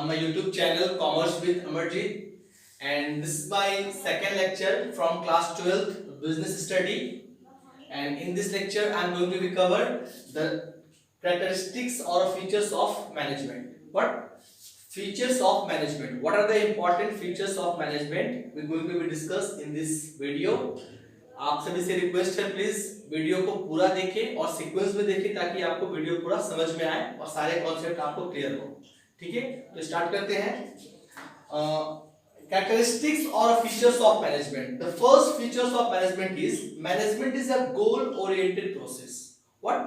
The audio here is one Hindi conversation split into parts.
on my YouTube channel Commerce with Amarjit, and this is my second lecture from class 12th Business Study. And in this lecture, I am going to be cover the characteristics or features of management. What features of management? What are the important features of management? We are going to be discussed in this video. आप सभी से रिक्वेस्ट है प्लीज वीडियो को पूरा देखें और सीक्वेंस में देखें ताकि आपको वीडियो पूरा समझ में आए और सारे कॉन्सेप्ट आपको क्लियर हो. ठीक है, तो स्टार्ट करते हैं. Characteristics or features of management. The first features of management is a goal oriented process. What?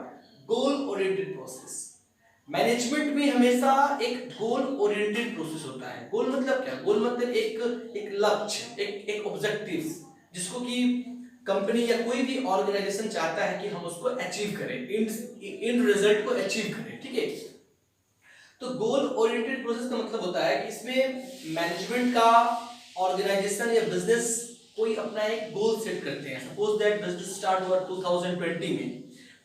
Goal oriented process. Management में हमेशा एक गोल ओरिएंटेड प्रोसेस होता है. गोल मतलब क्या? गोल मतलब एक लक्ष्य, एक ऑब्जेक्टिव जिसको कि कंपनी या कोई भी ऑर्गेनाइजेशन चाहता है कि हम उसको अचीव करें, इन रिजल्ट को अचीव करें. ठीक है, तो गोल ओरिएंटेड प्रोसेस का मतलब होता है कि इसमें मैनेजमेंट का ऑर्गेनाइजेशन या बिजनेस कोई अपना एक गोल सेट करते हैं. सपोज दैट बिजनेस स्टार्ट हुआ 2020 में,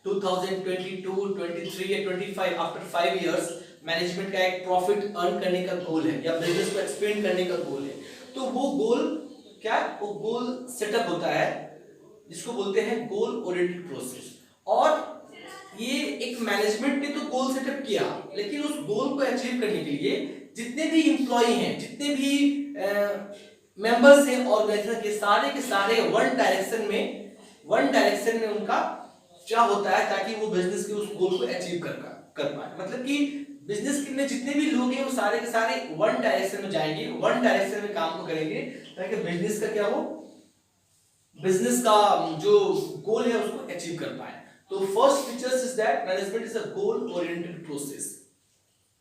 2022, 23 या 25, आफ्टर 5 इयर्स मैनेजमेंट का एक प्रॉफिट अर्न करने का गोल है या बिजनेस को एक्सपेंड करने का गोल है. तो वो गोल क्या? वो गोल सेटअप होता है जिसको बोलते हैं गोल ओरिएंटेड प्रोसेस. और ये एक मैनेजमेंट ने तो गोल सेटअप किया, लेकिन उस गोल को अचीव करने के लिए जितने भी एम्प्लॉय हैं, जितने भी मेंबर्स हैं ऑर्गेनाइजेशन के सारे वन डायरेक्शन में उनका क्या होता है ताकि वो बिजनेस के उस गोल को अचीव कर पाए. मतलब कि बिजनेस में जितने भी लोग हैं वो सारे के सारे वन डायरेक्शन में जाएंगे, वन डायरेक्शन में काम को करेंगे ताकि बिजनेस का क्या हो, बिजनेस का जो गोल है उसको अचीव कर पाए. तो first features is that management is a goal oriented process.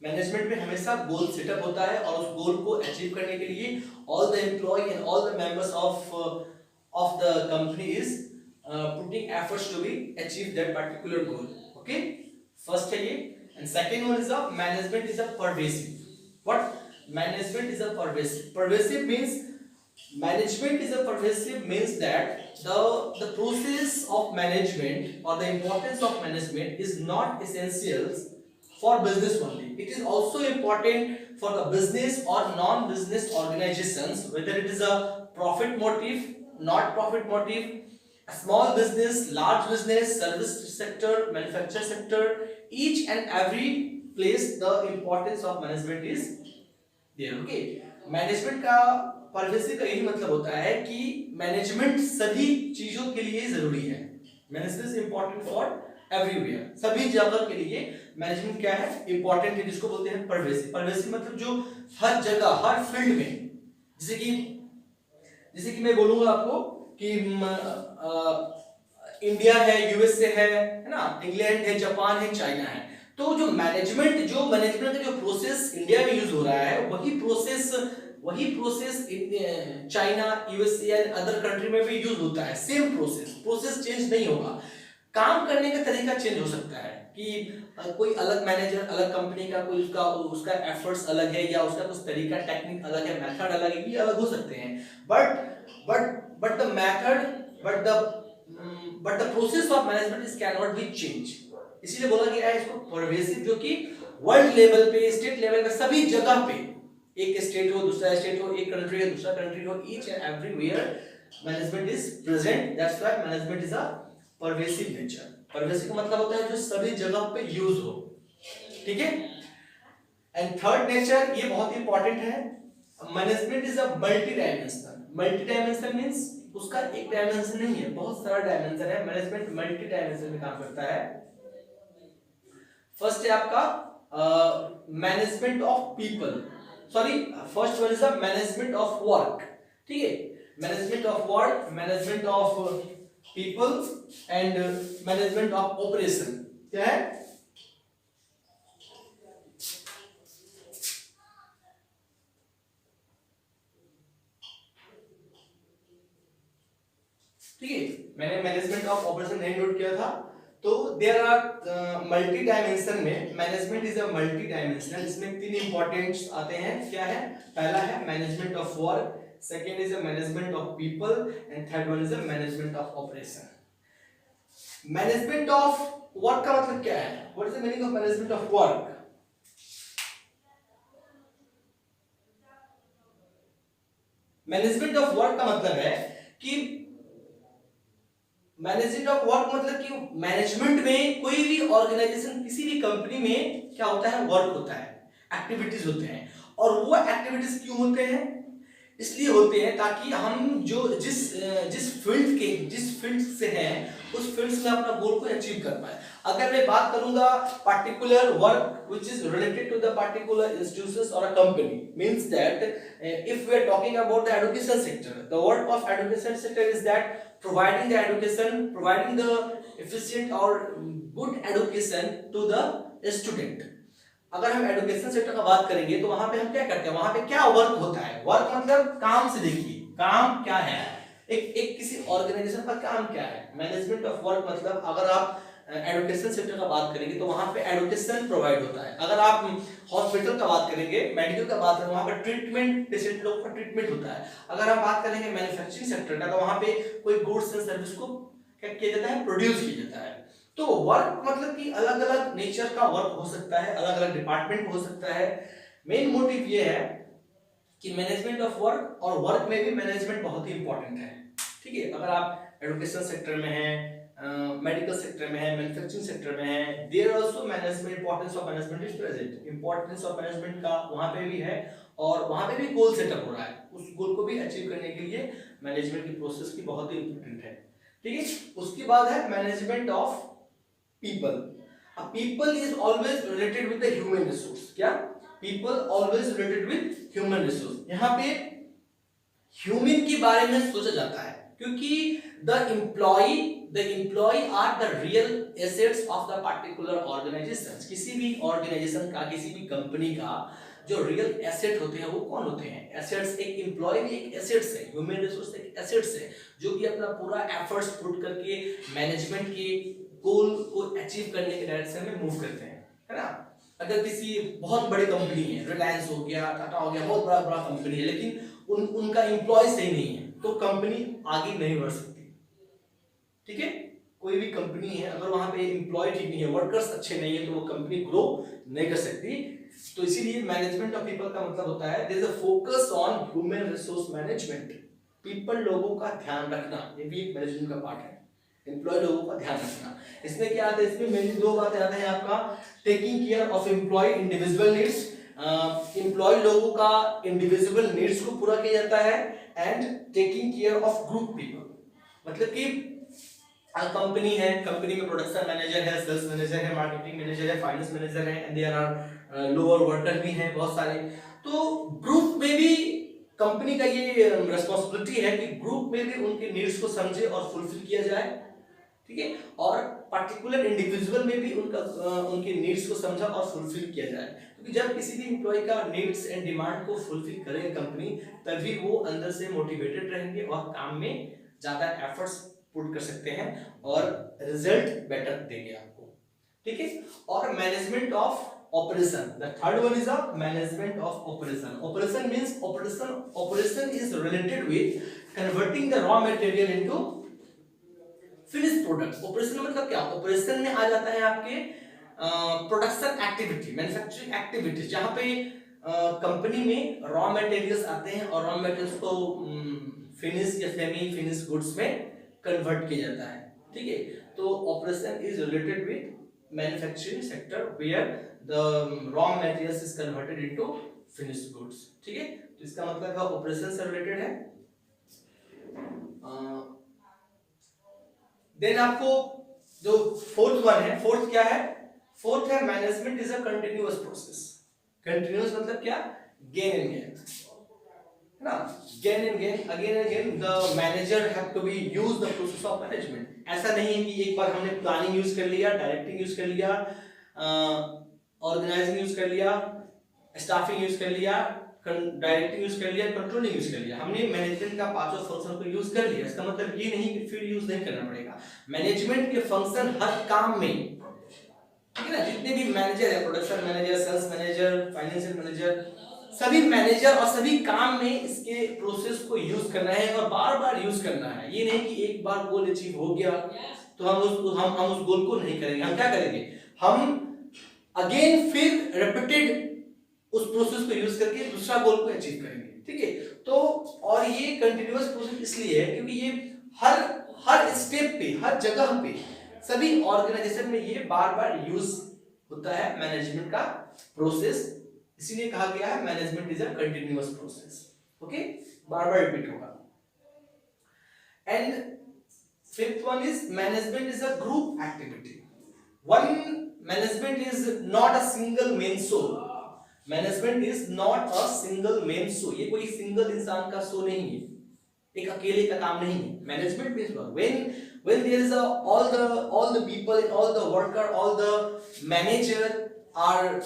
Management में हमेशा गोल सेटअप होता है और उस गोल को अचीव करने के लिए all the employ and all the members of the company is putting efforts to be achieve that particular goal. Okay, first है ये. And second one is a management is a pervasive. What? Management is a pervasive means management is a pervasive means that the process of management or the importance of management is not essential for business only. It is also important for the business or non-business organizations, whether it is a profit motive, not profit motive, a small business, large business, service sector, manufacture sector, each and every place the importance of management is there. Okay, management का परवेसिव का यही मतलब होता है कि मैनेजमेंट सभी चीजों के लिए जरूरी है. Management is important for everywhere. सभी जगह के लिए मैनेजमेंट क्या है? इंपॉर्टेंट है, जिसको बोलते हैं परवेसिव. परवेसिव मतलब जो हर जगह, हर फील्ड में, जैसे कि मैं बोलूंगा आपको कि इंडिया है, यूएसए है ना, इंग्लैंड है, जापान है, चाइना है. तो जो मैनेजमेंट का जो प्रोसेस इंडिया में यूज हो रहा है वही प्रोसेस चाइना, यूएसए या अदर कंट्री में भी यूज होता है. सेम प्रोसेस चेंज नहीं होगा. काम करने का तरीका चेंज हो सकता है कि कोई अलग मैनेजर, अलग कंपनी का कोई उसका एफर्ट्स अलग है या उसका कुछ तरीका, टेक्निक अलग है, मेथड अलग है, ये अलग हो सकते हैं. But the method but the process of management is can not be change. इसीलिए बोला गया है इसको परवेसिव, जो कि वर्ल्ड लेवल पे, स्टेट लेवल पे, सभी जगह पे, एक स्टेट हो, दूसरा स्टेट हो, एक कंट्री हो, दूसरा कंट्री हो, each and everywhere management is present. That's why management is a pervasive nature. Pervasive का मतलब होता है जो सभी जगह पे यूज हो. ठीक है. एंड थर्ड नेचर, ये बहुत इंपॉर्टेंट है. Management is a multi dimensional. Multi dimensional means उसका एक डायमेंशन नहीं है, बहुत सारा डायमेंशन है. मैनेजमेंट मल्टी डायमेंशन में काम करता है. फर्स्ट है आपका management of people, sorry, first one is the management of work. ठीक है, management of work, management of people and management of operation. क्या है? ठीक है, मैंने मैनेजमेंट ऑफ ऑपरेशन नहीं नोट किया था. तो देयर आर मल्टी डायमेंशन में management is a multi dimensional. इसमें तीन इंपॉर्टेंट्स आते हैं. क्या है? पहला है management of work, second is a management of people and third one is a management of operation. Management of work का मतलब क्या है? What is the meaning of management of work? Management of work का मतलब है कि मैनेजमेंट ऑफ वर्क मतलब कि मैनेजमेंट में कोई भी ऑर्गेनाइजेशन, किसी भी कंपनी में क्या होता है, वर्क होता है, एक्टिविटीज होते हैं। और वो एक्टिविटीज क्यों होते हैं? इसलिए होते हैं ताकि हम जो जिस फील्ड से हैं उस फील्ड में अपना गोल को अचीव कर पाए। अगर मैं बात करूंगा particular work which is related to the particular institutions और a company, means that if we are talking about the education sector, the work of education sector is that providing the education, providing the efficient or good education to the student। अगर हम एजुकेशन सेक्टर का बात करेंगे तो वहां पे हम क्या करते हैं, वहां पे क्या वर्क होता है? वर्क मतलब काम से देखिए, काम क्या है, एक किसी ऑर्गेनाइजेशन का काम क्या है। मैनेजमेंट ऑफ वर्क मतलब अगर आप एजुकेशन सेक्टर का बात करेंगे तो वहां पे एजुकेशन प्रोवाइड होता है। अगर आप हॉस्पिटल का बात करेंगे, मेडिकल का बात करेंगे, वहां पर ट्रीटमेंट, पेशेंट लोग का ट्रीटमेंट होता है। अगर हम बात करेंगे मैन्युफैक्चरिंग सेक्टर का तो वहां पे कोई गुड्स एंड सर्विस को क्या किया जाता है, प्रोड्यूस किया जाता है। तो वर्क मतलब कि अलग अलग नेचर का वर्क हो सकता है, अलग अलग डिपार्टमेंट हो सकता है। मेन मोटिव ये है कि मैनेजमेंट ऑफ वर्क, और वर्क में भी मैनेजमेंट बहुत ही इंपॉर्टेंट है। ठीक है, अगर आप एजुकेशन सेक्टर में हैं, मेडिकल सेक्टर में है, मैन्युफैक्चरिंग सेक्टर में है, there also management, importance of management is present. Importance of management का वहां पे भी है और वहां पे भी गोल सेटअप हो रहा है। उस गोल को भी अचीव करने के लिए मैनेजमेंट की प्रोसेस की बहुत ही इंपॉर्टेंट है। ठीक है, उसके बाद है management of people. People is always related with the human resource. क्या? People always related with human resource. यहाँ पे ह्यूमन के बारे में सोचा जाता है क्योंकि the employ are the real assets of the particular organisation. किसी भी ऑर्गेनाइजेशन का, किसी भी कंपनी का जो रियल एसेट होते हैं वो कौन होते हैं? एसेट्स। एक एम्प्लॉय भी एक एसेट्स है, ह्यूमन रिसोर्स एक एसेट्स है जो कि अपना पूरा एफर्ट्स पुट करके मैनेजमेंट के गोल को अचीव करने के डायरेक्शन में मूव करते हैं, है ना। अगर किसी बहुत बड़ी कंपनी है, रिलायंस हो गया, टाटा हो गया, बहुत बड़ा बड़ा कंपनी है, लेकिन उनका एम्प्लॉय सही नहीं है तो कंपनी आगे नहीं बढ़ सकती। ठीक है, कोई भी कंपनी है अगर वहां पे एम्प्लॉय ठीक नहीं है, वर्कर्स अच्छे नहीं है, तो वो कंपनी ग्रो नहीं कर सकती। तो इसीलिए मैनेजमेंट ऑफ पीपल का मतलब होता है there is a focus on human resource management. People, लोगों का ध्यान रखना, ये भी एक मैनेजमेंट का पार्ट है। एम्प्लॉय लोगों का ध्यान रखना, इसमें क्या आता है? इसमें मेनली दो बातें आते हैं आपका, taking care of employ individual needs. Employ लोगों का इंडिविजुअल नीड्स को पूरा किया जाता है, and taking care of group people. मतलब कि कंपनी है, कंपनी में प्रोडक्शन मैनेजर है, सेल्स मैनेजर है, मार्केटिंग मैनेजर है, फाइनेंस मैनेजर है, and there are lower worker भी हैं बहुत सारे। तो ग्रुप में भी कंपनी का ये रिस्पांसिबिलिटी है कि ग्रुप में भी उनके नीड्स को समझे और फुलफिल किया जाए। ठीक है, और पर्टिकुलर इंडिविजुअल में भी उनके नीड्स को समझा और फुलफिल किया जाए, क्योंकि जब किसी भी एम्प्लॉय का नीड्स एंड डिमांड को फुलफिल करेगी कंपनी, तभी वो अंदर से मोटिवेटेड रहेंगे और काम में ज्यादा एफर्ट्स पुट कर सकते हैं और रिजल्ट बेटर देंगे आपको। ठीक है, और management of operation, the third one is a management of operation. Operation means operation is related with converting the raw material into finish product. Operation मतलब क्या? ऑपरेशन में आ जाता है आपके प्रोडक्शन एक्टिविटी, मैन्युफैक्चरिंग एक्टिविटी, जहां पे कंपनी में रॉ मटेरियल्स आते हैं और रॉ मटेरियल्स को फिनिश या सेमी फिनिश गुड्स में कन्वर्ट किया जाता है। ठीक है, तो operation is related with manufacturing sector where the raw materials is converted into finish goods. ठीक है, तो इसका मतलब है ऑपरेशन से रिलेटेड है। देन आपको जो फोर्थ वन है, फोर्थ क्या है? फोर्थ है management is a continuous process. Continuous मतलब क्या? गेन एंड गेन, है ना। Gain and gain, again and again the manager have to be use the process of management. ऐसा नहीं है कि एक बार हमने प्लानिंग यूज कर लिया, डायरेक्टिंग यूज कर लिया, ऑर्गेनाइजिंग यूज कर लिया, स्टाफिंग यूज कर लिया, डायरेक्टिंग यूज कर लिया, कंट्रोलिंग यूज कर लिया, हमने मैनेजमेंट का पांचों फंक्शन को यूज कर लिया। इसका मतलब ये नहीं कि फिर यूज नहीं करना पड़ेगा। मैनेजमेंट के फंक्शन हर काम में, ठीक है ना, जितने भी मैनेजर है, production manager, sales manager, financial manager, सभी मैनेजर और सभी काम में इसके प्रोसेस को यूज करना है और बार बार यूज करना है। ये नहीं कि एक बार गोल अचीव हो गया तो हम उस गोल को नहीं करेंगे। हम क्या करेंगे? हम अगेन फिर रिपीटेड उस प्रोसेस को यूज करके दूसरा गोल को अचीव करेंगे। ठीक है। तो और ये कंटिन्यूअस प्रोसेस इसलिए है क्योंकि ये हर हर स्टेप पे, हर जगह पे, सभी ऑर्गेनाइजेशन में ये बार बार यूज होता है मैनेजमेंट का प्रोसेस, इसीलिए कहा गया है management is a continuous process. Okay, बार बार रिपीट होगा। And fifth one is management is a group activity. One management is not a single main show. Management is not a single main show. ये कोई सिंगल इंसान का शो नहीं है, एक अकेले का काम नहीं है। Management means when there is all the people and all the worker, all the manager are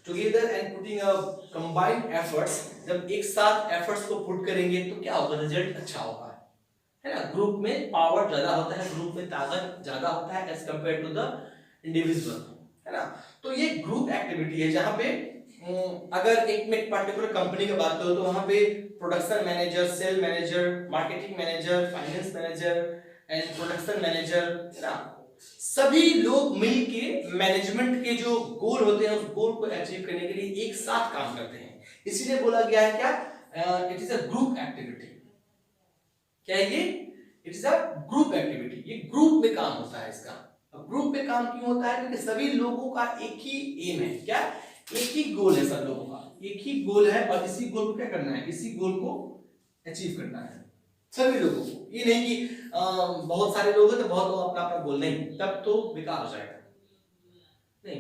together and putting a combined efforts, जब एक साथ efforts को put करेंगे तो क्या होगा, रिजल्ट अच्छा होगा, है ना। ग्रुप में पावर ज्यादा होता है, ग्रुप में ताकत ज्यादा होता है as compare to the individual, है ना। तो ये ग्रुप एक्टिविटी है जहां पे अगर एक पर्टिकुलर कंपनी की बात करो तो वहां पे production manager, sale manager, marketing manager, finance manager and production manager, है ना, सभी लोग मिलके मैनेजमेंट के जो गोल होते हैं उस गोल को अचीव करने के लिए एक साथ काम करते हैं। इसीलिए बोला गया है क्या, it is a group activity. क्या है ये, it is a group activity, ये ग्रुप में काम होता है इसका। अब ग्रुप में काम क्यों होता है, क्योंकि सभी लोगों का एक ही एम है, क्या, एक ही गोल है, सब लोगों का एक ही गोल है और इसी गोल को क्या करना है, इसी गोल को अचीव करना है सभी लोगों को। ये नहीं कि बहुत सारे लोग हैं तो बहुत लोग अपना अपना गोल, नहीं, तब तो बेकार हो जाएगा। नहीं,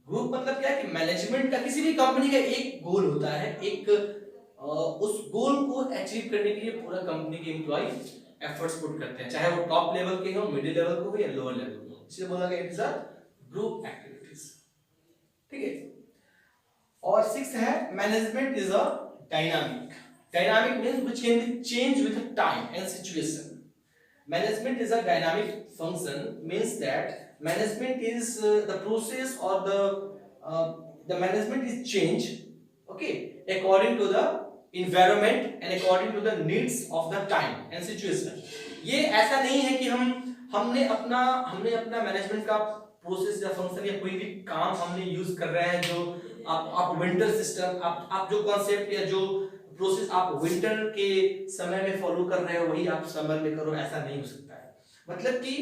ग्रुप मतलब क्या है कि मैनेजमेंट का, किसी भी कंपनी का एक गोल होता है, एक उस गोल को अचीव करने के लिए पूरा कंपनी के एम्प्लॉय एफर्ट्स पुट करते हैं, चाहे वो टॉप लेवल के हो, मिडिल लेवल को हो या लोअर लेवल को। इसलिए बोला गया it is a group activities, ठीक है। और 6 है management is a dynamic. Dynamic means which can be change with time and situation. Management is a dynamic function, means that management is the process or the management is change, okay, according to the environment and according to the needs of the time and situation. ये ऐसा नहीं है कि हमने अपना मैनेजमेंट का प्रोसेस या फंक्शन या कोई भी काम हमने यूज कर रहे हैं जो आप विंटर सिस्टम, आप जो कॉन्सेप्ट या जो प्रोसेस आप विंटर के समय में फॉलो कर रहे हो वही आप समर में करो, ऐसा नहीं हो सकता है। मतलब कि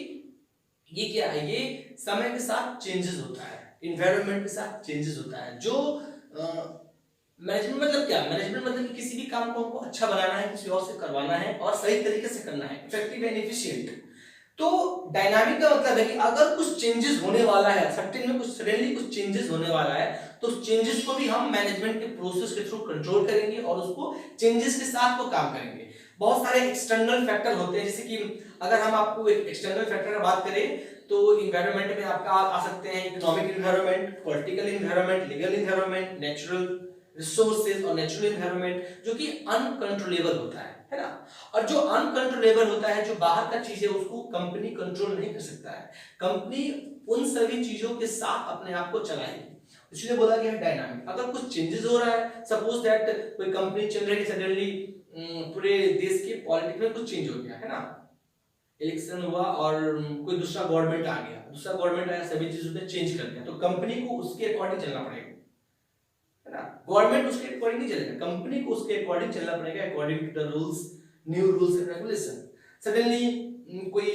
ये क्या है, ये समय के साथ चेंजेस होता है, इन्वायरमेंट के साथ चेंजेस होता है। जो मैनेजमेंट मतलब क्या, मैनेजमेंट मतलब कि किसी भी काम को हमको अच्छा बनाना है, किसी और से करवाना है और सही तरीके से करना है, इफेक्टिव एंड एफिशिएंट। तो डायनामिक का मतलब है कि अगर कुछ चेंजेस होने वाला है, सडनली में कुछ चेंजेस होने वाला है, तो उस चेंजेस को भी हम मैनेजमेंट के प्रोसेस के थ्रू कंट्रोल करेंगे और उसको चेंजेस के साथ को काम करेंगे। बहुत सारे एक्सटर्नल फैक्टर होते हैं, जैसे कि अगर हम आपको एक एक्सटर्नल फैक्टर की बात करें तो इन्वायरमेंट में आपका आ सकते हैं economic environment, political environment, legal environment, natural resources और नेचुरल इन्वायरमेंट जो कि अनकंट्रोलेबल होता है ना। और जो अनकंट्रोलेबल होता है, जो बाहर का चीज है, उसको कंपनी कंट्रोल नहीं कर सकता है। कंपनी उन सभी चीजों के साथ अपने आप को चलाएगी, इसलिए बोला गया है डायनामिक। अगर कुछ चेंजेस हो रहा है, सपोज दैट कोई कंपनी चल रही है, सडनली पूरे देश के पॉलिटिक्स में कुछ चेंज हो गया है ना, इलेक्शन हुआ और कोई दूसरा गवर्नमेंट आ गया, सभी चीजों चेंज कर दिया, तो कंपनी को उसके अकॉर्डिंग चलना पड़ेगा, है ना। गवर्नमेंट उसके अकॉर्डिंग नहीं चलेगा, कंपनी को उसके अकॉर्डिंग चलना पड़ेगा, according to the rules, new rules and regulation. Suddenly कोई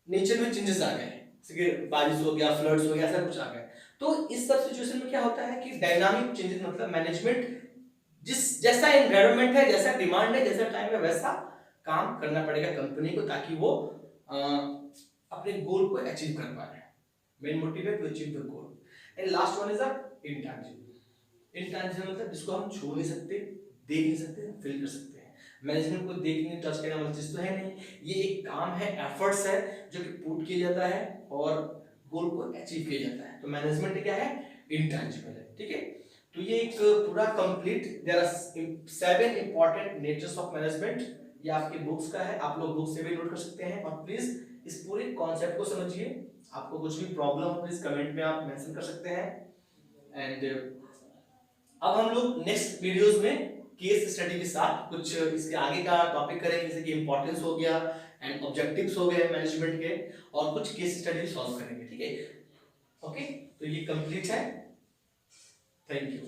नेचर में चेंजेस आ गए, जैसे कि बारिश हो गया, फ्लड्स हो गया, ऐसा कुछ आ गया, तो इस सब सिचुएशन में क्या होता है कि डायनामिक चेंजेस मतलब मैनेजमेंट जैसा एनवायरनमेंट है, जैसा डिमांड है, जैसा टाइम है, वैसा काम करना पड़ेगा कंपनी को, ताकि वो अपने गोल को अचीव कर पाए। मेन मोटिव है to achieve the goal. And last one is a intangible. Intangible मतलब जिसको हम छू नहीं सकते, देख नहीं सकते, फील कर सकते हैं। मैनेजमेंट को देखने, टच करने वाली चीज तो है नहीं, ये एक काम है, एफर्ट्स है जो कि पुट किया जाता है और गोल को अचीव किया जाता है। तो मैनेजमेंट क्या है, इंटैंजिबल है, ठीक है। तो ये एक पूरा complete, there are 7 important natures of management, ये आपके बुक्स का है, आप लोग बुक से भी नोट कर सकते हैं। और प्लीज इस पूरे कॉन्सेप्ट को समझिए, आपको कुछ भी प्रॉब्लम हो प्लीज कमेंट में आप मेंशन कर सकते हैं। एंड अब हम लोग नेक्स्ट वीडियोस में केस स्टडी के साथ कुछ इसके आगे का टॉपिक करेंगे, जैसे कि इंपॉर्टेंस हो गया एंड ऑब्जेक्टिव्स हो गए मैनेजमेंट के, और कुछ केस स्टडी सॉल्व करेंगे, ठीक है। ओके, तो ये कंप्लीट है। Thank you.